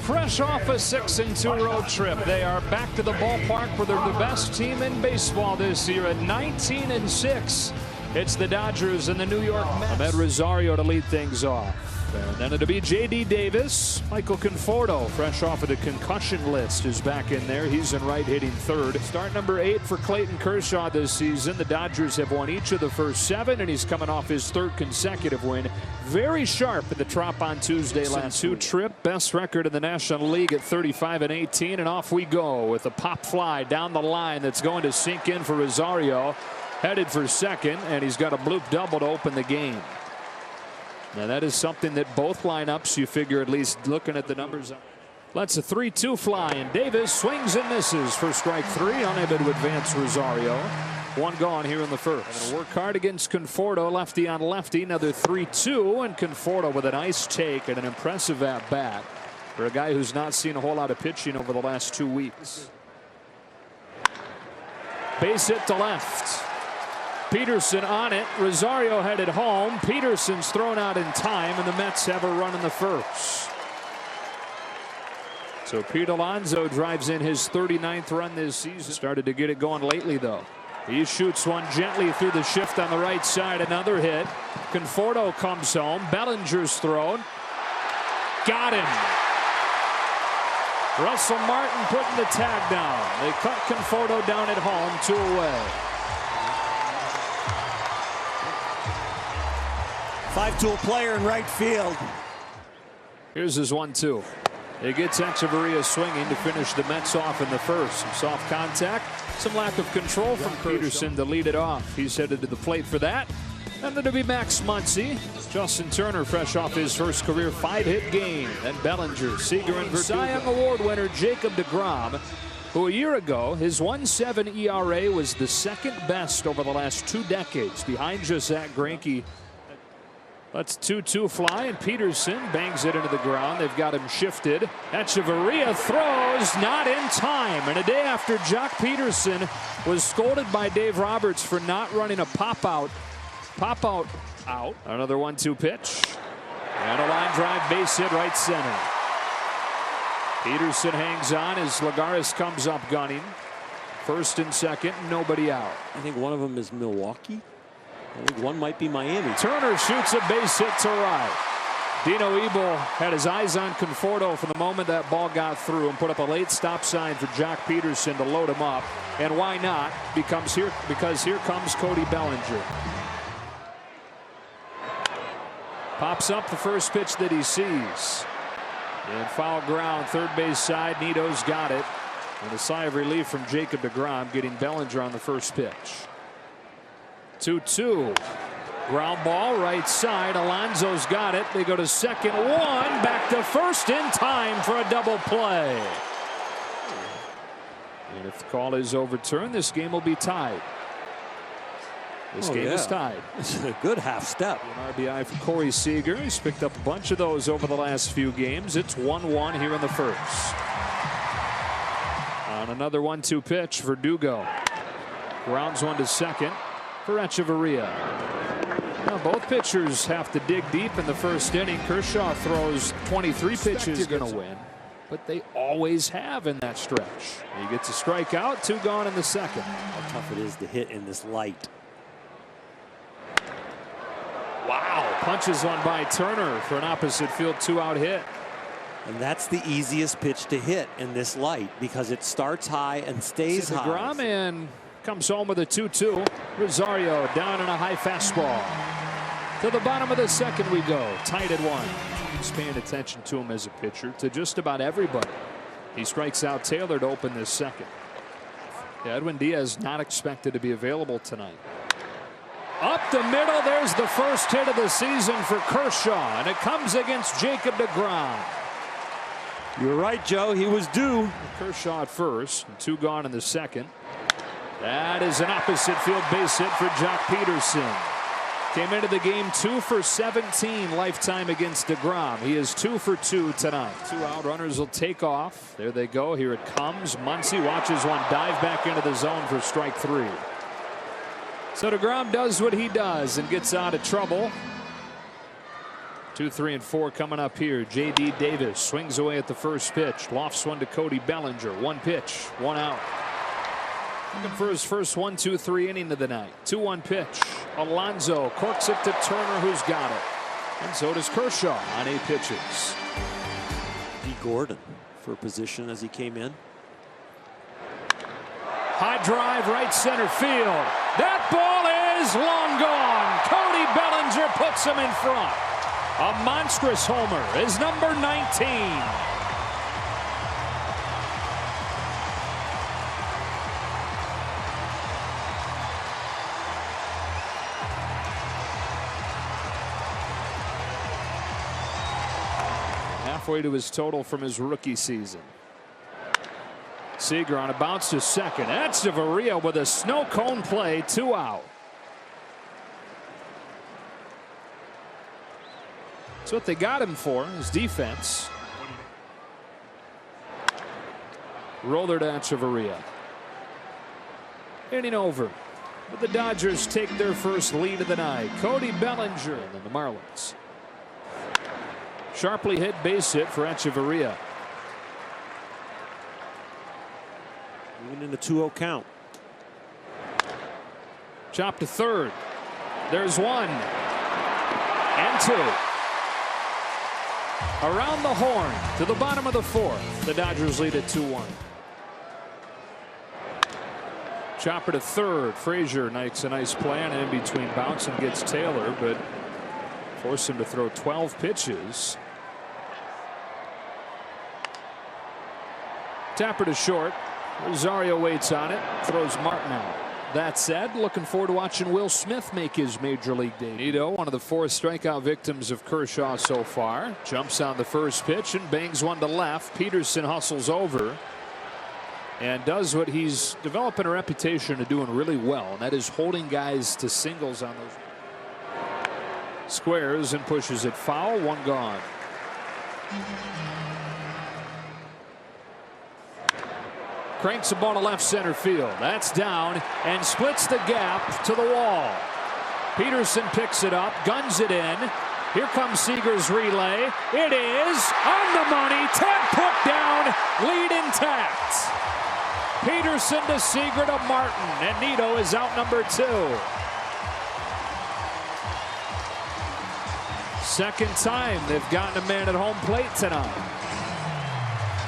Fresh off a 6-2 road trip, they are back to the ballpark where they're the best team in baseball this year at 19-6. It's the Dodgers and the New York Mets. Ahmed Rosario to lead things off. And then it'll be J.D. Davis. Michael Conforto, fresh off of the concussion list, is back in there. He's in right, hitting third. Start number 8 for Clayton Kershaw this season. The Dodgers have won each of the first 7, and he's coming off his 3rd consecutive win. Very sharp in the Trop on Tuesday last week. Trip, best record in the National League at 35-18, and off we go with a pop fly down the line that's going to sink in for Rosario. Headed for second, and he's got a bloop double to open the game. Now that is something that both lineups, you figure, at least looking at the numbers. Let's a 3-2 fly, and Davis swings and misses for strike 3, unable to advance Rosario. 1 gone here in the first. Gonna work hard against Conforto, lefty on lefty. Another 3-2, and Conforto with a nice take and an impressive at bat for a guy who's not seen a whole lot of pitching over the last 2 weeks. Base hit to left. Peterson on it. Rosario headed home. Peterson's thrown out in time, and the Mets have a run in the first. So Pete Alonso drives in his 39th run this season. Started to get it going lately, though. He shoots one gently through the shift on the right side. Another hit. Conforto comes home. Bellinger's thrown. Got him. Russell Martin putting the tag down. They cut Conforto down at home, 2 away. 5-tool player in right field. Here's his 1-2. It gets Echeverria swinging to finish the Mets off in the first. Some soft contact, some lack of control from Peterson to lead it off. He's headed to the plate for that. And then it'll be Max Muncy. Justin Turner fresh off his first career 5-hit game. And Bellinger, Seager, and Cy Young Award winner Jacob deGrom, who a year ago, his 1.7 ERA was the 2nd best over the last 2 decades, behind just Zach Greinke. Let's 2-2 fly, and Peterson bangs it into the ground. They've got him shifted. Echeverria throws, not in time. And a day after Jock Peterson was scolded by Dave Roberts for not running a pop-out out. Another 1-2 pitch. And a line drive, base hit right center. Peterson hangs on as Lagares comes up gunning. First and second, nobody out. I think one of them is Milwaukee. I think one might be Miami. Turner shoots a base hit to right. Dino Ebel had his eyes on Conforto from the moment that ball got through and put up a late stop sign for Jock Peterson to load him up. And why not? Because here comes Cody Bellinger. Pops up the first pitch that he sees. And foul ground, third base side. Nito's got it. And a sigh of relief from Jacob deGrom getting Bellinger on the first pitch. 2-2. Ground ball right side. Alonso's got it. They go to second. 1 back to first in time for a double play. And if the call is overturned, this game will be tied. This game is tied. It's a good half step. An RBI for Corey Seager. He's picked up a bunch of those over the last few games. It's 1-1 here in the first. On another 1-2 pitch, Verdugo grounds one to second for Echeverria. Now both pitchers have to dig deep in the first inning. Kershaw throws 23 pitches, going to win, but they always have in that stretch. He gets a strikeout, 2 gone in the second. How tough it is to hit in this light. Wow, punches one by Turner for an opposite field 2-out hit. And that's the easiest pitch to hit in this light because it starts high and stays high. deGrom and comes home with a 2-2. Rosario down in a high fastball. To the bottom of the second we go. Tied at 1. He's paying attention to him as a pitcher, to just about everybody. He strikes out Taylor to open this second. Edwin Diaz not expected to be available tonight. Up the middle, there's the first hit of the season for Kershaw, and it comes against Jacob deGrom. You're right, Joe. He was due. Kershaw at first, and 2 gone in the second. That is an opposite field base hit for Jock Peterson. Came into the game 2 for 17 lifetime against deGrom. He is 2 for 2 tonight. 2 out, runners will take off. There they go. Here it comes. Muncy watches one dive back into the zone for strike 3. So deGrom does what he does and gets out of trouble. 2, 3, and 4 coming up here. J.D. Davis swings away at the first pitch. Lofts one to Cody Bellinger. 1 pitch, 1 out. Looking for his first 1, 2, 3 inning of the night. 2-1 pitch. Alonso corks it to Turner, who's got it. And so does Kershaw on 8 pitches. D. Gordon for position as he came in. High drive, right center field. That ball is long gone. Cody Bellinger puts him in front. A monstrous homer is number 19. Halfway to his total from his rookie season. Seager on a bounce to second. Echeverria with a snow cone play, 2 out. That's what they got him for, his defense. Roller to Echeverria. Inning over. But the Dodgers take their first lead of the night. Cody Bellinger and the Marlins. Sharply hit base hit for Echeverria. Even in the 2-0 count. Chop to third. There's 1 and 2. Around the horn to the bottom of the 4th. The Dodgers lead at 2-1. Chopper to third. Frazier makes a nice play on an in-between bounce and gets Taylor, but forced him to throw 12 pitches. Tapper to short. Rosario waits on it. Throws Martin out. That said, looking forward to watching Will Smith make his major league debut. Nito, one of the 4 strikeout victims of Kershaw so far, jumps on the first pitch and bangs one to left. Peterson hustles over and does what he's developing a reputation of doing really well, and that is holding guys to singles on those. Squares and pushes it foul. 1 gone. Cranks the ball to left center field. That's down and splits the gap to the wall. Peterson picks it up, guns it in. Here comes Seager's relay. It is on the money. Tap put down, lead intact. Peterson to Seager to Martin, and Nito is out number 2. Second time they've gotten a man at home plate tonight.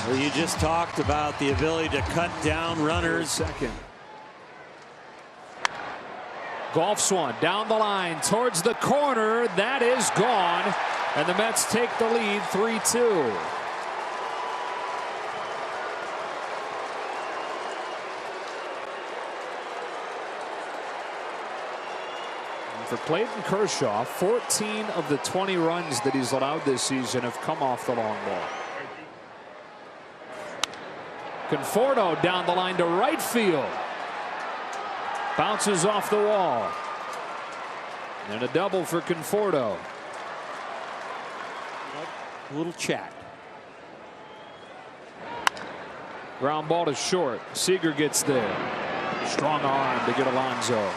Well, you just talked about the ability to cut down runners. Second. Golfs one down the line towards the corner. That is gone. And the Mets take the lead 3-2. For Clayton Kershaw, 14 of the 20 runs that he's allowed this season have come off the long ball. Conforto down the line to right field. Bounces off the wall. And a double for Conforto. A little chat. Ground ball to short. Seager gets there. Strong arm to get Alonso.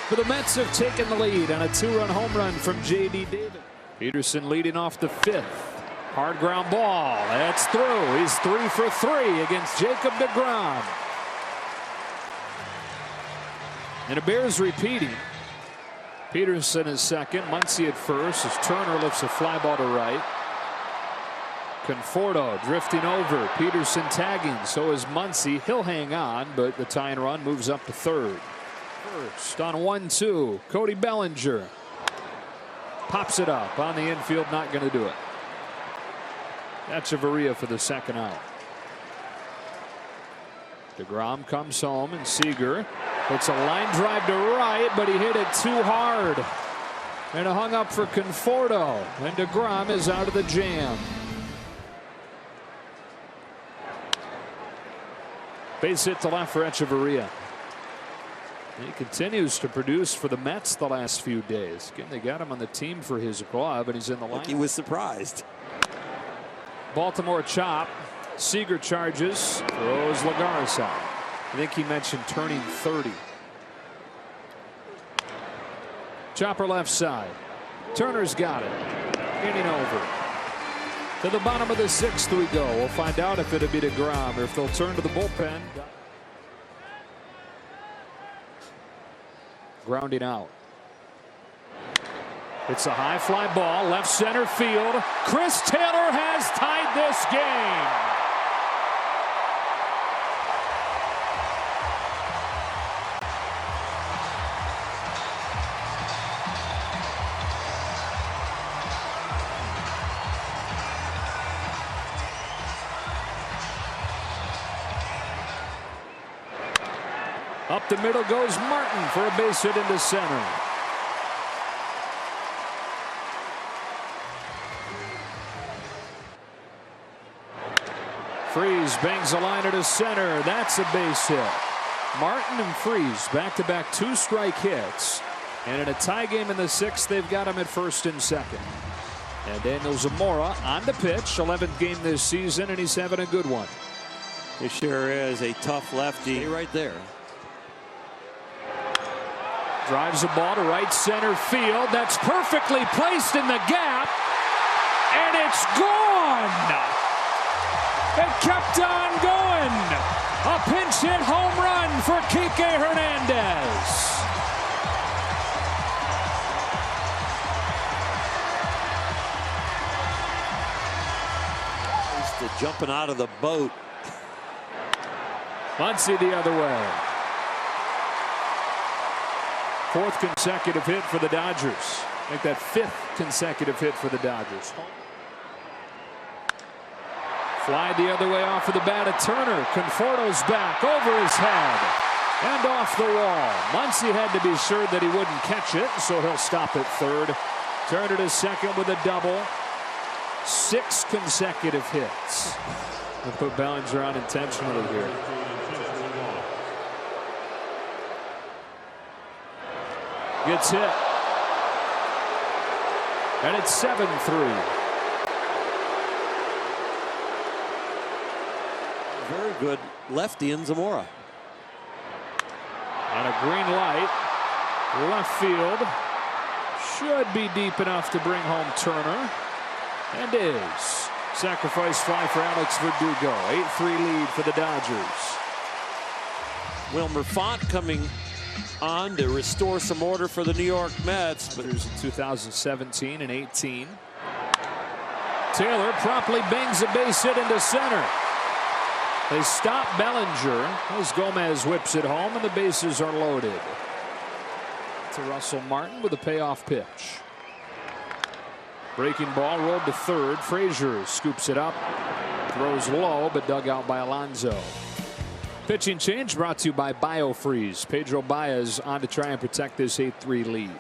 But the Mets have taken the lead on a 2-run home run from J.D. Davis. Peterson leading off the 5th. Hard ground ball. That's through. He's 3 for 3 against Jacob deGrom. And the Bears repeating. Peterson is second. Muncy at first as Turner lifts a fly ball to right. Conforto drifting over. Peterson tagging. So is Muncy. He'll hang on, but the tying run moves up to third. First on 1-2. Cody Bellinger pops it up on the infield. Not going to do it. Echeverria for the second out. deGrom comes home, and Seager puts a line drive to right, but he hit it too hard. And it hung up for Conforto, and deGrom is out of the jam. Base hit to left for Echeverria. He continues to produce for the Mets the last few days. Again, they got him on the team for his glove, and he's in the line. He was surprised. Baltimore chop. Seager charges. Throws Lagares out. I think he mentioned turning 30. Chopper left side. Turner's got it. inning over. To the bottom of the sixth we go. We'll find out if it'll be DeGrom or if they'll turn to the bullpen. Grounding out. It's a high fly ball, left center field. Chris Taylor has tied this game. Up the middle goes Martin for a base hit into center. Freese bangs a liner to center. That's a base hit. Martin and Freese back-to-back 2-strike hits. And in a tie game in the sixth, they've got him at first and second. And Daniel Zamora on the pitch. 11th game this season, and he's having a good one. It sure is a tough lefty right there. Drives a ball to right center field. That's perfectly placed in the gap. And it's gone. It kept on going. A pinch hit home run for Kike Hernandez. He's jumping out of the boat. Muncy the other way. Fourth consecutive hit for the Dodgers. Make that fifth consecutive hit for the Dodgers. Fly the other way off of the bat of Turner. Conforto's back over his head and off the wall. Muncy had to be sure that he wouldn't catch it, so he'll stop at third. Turner to second with a double. 6 consecutive hits. We'll put Bellinger on intentionally here. Gets hit. And it's 7-3. Very good lefty in Zamora. On a green light. Left field. Should be deep enough to bring home Turner. And is. Sacrifice fly for Alex Verdugo. 8-3 lead for the Dodgers. Wilmer Font coming on to restore some order for the New York Mets. But there's in 2017 and 18. Taylor promptly bangs a base hit into center. They stop Bellinger as Gomez whips it home and the bases are loaded. To Russell Martin with a payoff pitch. Breaking ball rolled to third. Frazier scoops it up. Throws low but dug out by Alonso. Pitching change brought to you by BioFreeze. Pedro Baez on to try and protect this 8-3 lead.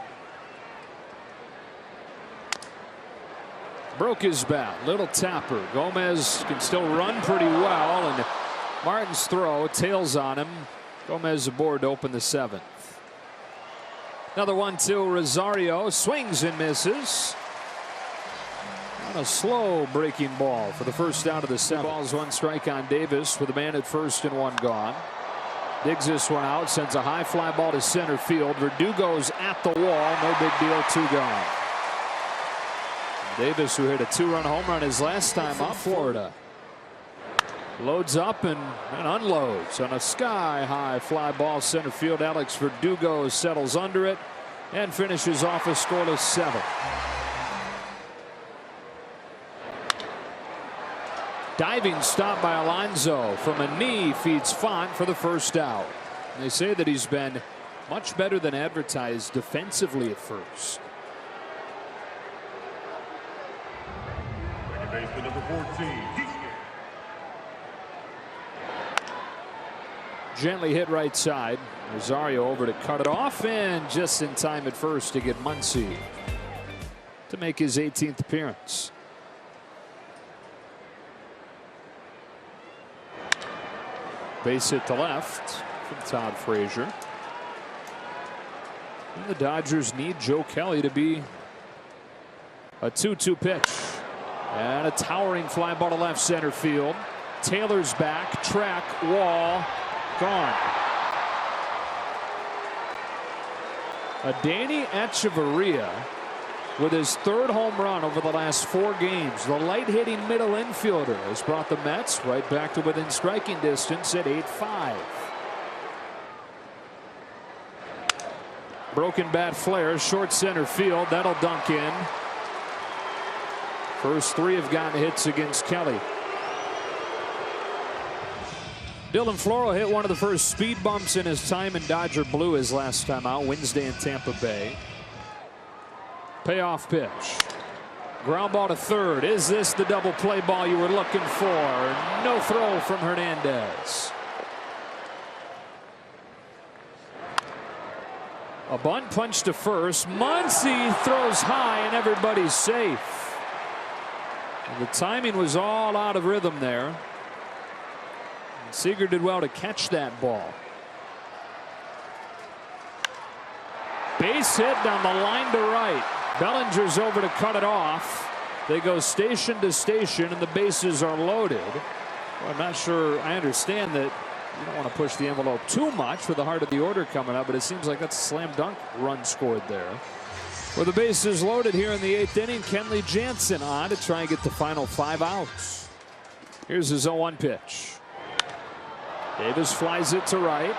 Broke his bat. Little tapper. Gomez can still run pretty well, and Martin's throw tails on him. Gomez aboard to open the 7th. Another 1-2. Rosario swings and misses. On a slow breaking ball for the first out of the 7th. Balls 1 strike on Davis with a man at first and 1 gone. Digs this one out. Sends a high fly ball to center field. Verdugo's at the wall. No big deal. 2 gone. Davis, who hit a 2-run home run his last time off Florida, loads up and unloads on a sky-high fly ball center field. Alex Verdugo settles under it and finishes off a scoreless 7th. Diving stop by Alonso from a knee feeds Font for the first out. They say that he's been much better than advertised defensively at first. Baseman number 14. Gently hit right side. Rosario over to cut it off, and just in time at first to get Muncy to make his 18th appearance. Base hit to left from Todd Frazier. And the Dodgers need Joe Kelly to be a 2-2 pitch. And a towering fly ball to left center field. Taylor's back, track, wall, gone. A Danny Echeverria with his third home run over the last 4 games. The light-hitting middle infielder has brought the Mets right back to within striking distance at 8-5. Broken bat flare, short center field. That'll dunk in. First 3 have gotten hits against Kelly. Dylan Floro hit one of the first speed bumps in his time in Dodger blue his last time out Wednesday in Tampa Bay. Payoff pitch. Ground ball to third. Is this the double play ball you were looking for? No throw from Hernandez. A bunt punch to first. Muncy throws high and everybody's safe. And the timing was all out of rhythm there. Seager did well to catch that ball. Base hit down the line to right. Bellinger's over to cut it off. They go station to station and the bases are loaded. Well, I'm not sure I understand that you don't want to push the envelope too much with the heart of the order coming up, but it seems like that's a slam dunk run scored there. With the bases loaded here in the 8th inning, Kenley Jansen on to try and get the final 5 outs. Here's his 0-1 pitch. Davis flies it to right.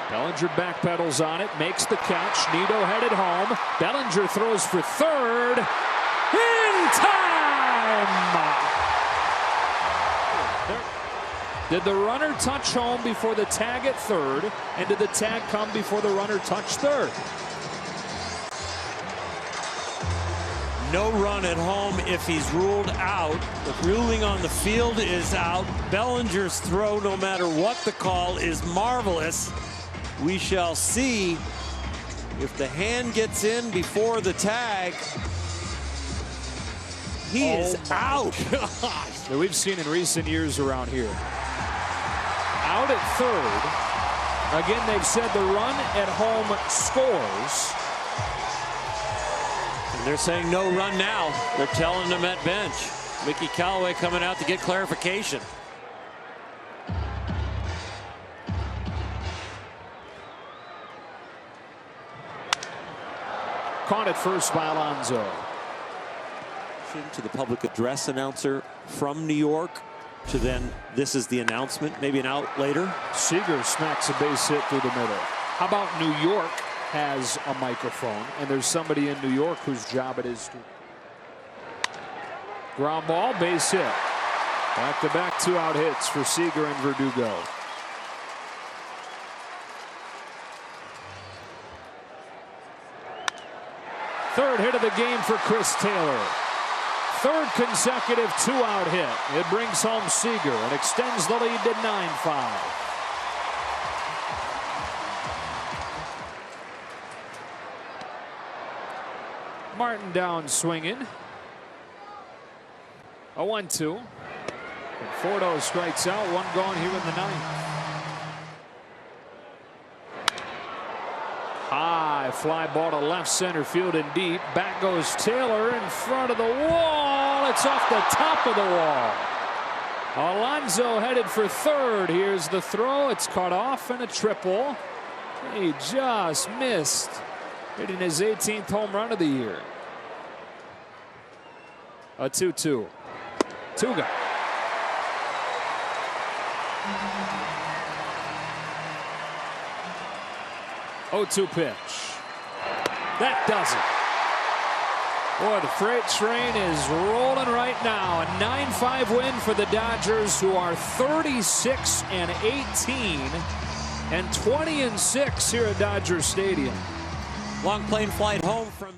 Bellinger backpedals on it, makes the catch. Nido headed home. Bellinger throws for third. In time! Did the runner touch home before the tag at third? And did the tag come before the runner touched third? No run at home if he's ruled out. The ruling on the field is out. Bellinger's throw, no matter what the call, is marvelous. We shall see if the hand gets in before the tag. He is out. Gosh. That we've seen in recent years around here. Out at third. Again, they've said the run at home scores. They're saying no run now. They're telling them at bench. Mickey Callaway coming out to get clarification. Caught at first by Alonso. To the public address announcer from New York to then this is the announcement, maybe an out later. Seager smacks a base hit through the middle. How about New York has a microphone and there's somebody in New York whose job it is to ground ball, base hit. Back-to-back 2-out hits for Seager and Verdugo. Third hit of the game for Chris Taylor. Third consecutive 2-out hit. It brings home Seager and extends the lead to 9-5. Martin down swinging. 0-1-2. And Fordo strikes out. 1 gone here in the 9th. High fly ball to left center field and deep. Back goes Taylor in front of the wall. It's off the top of the wall. Alonso headed for third. Here's the throw. It's cut off and a triple. He just missed. Hitting his 18th home run of the year. A 2-2. 2-gun. Oh, 0-2 pitch. That does it. Boy, the freight train is rolling right now. A 9-5 win for the Dodgers, who are 36-18 and 20-6 here at Dodger Stadium. Long plane flight home from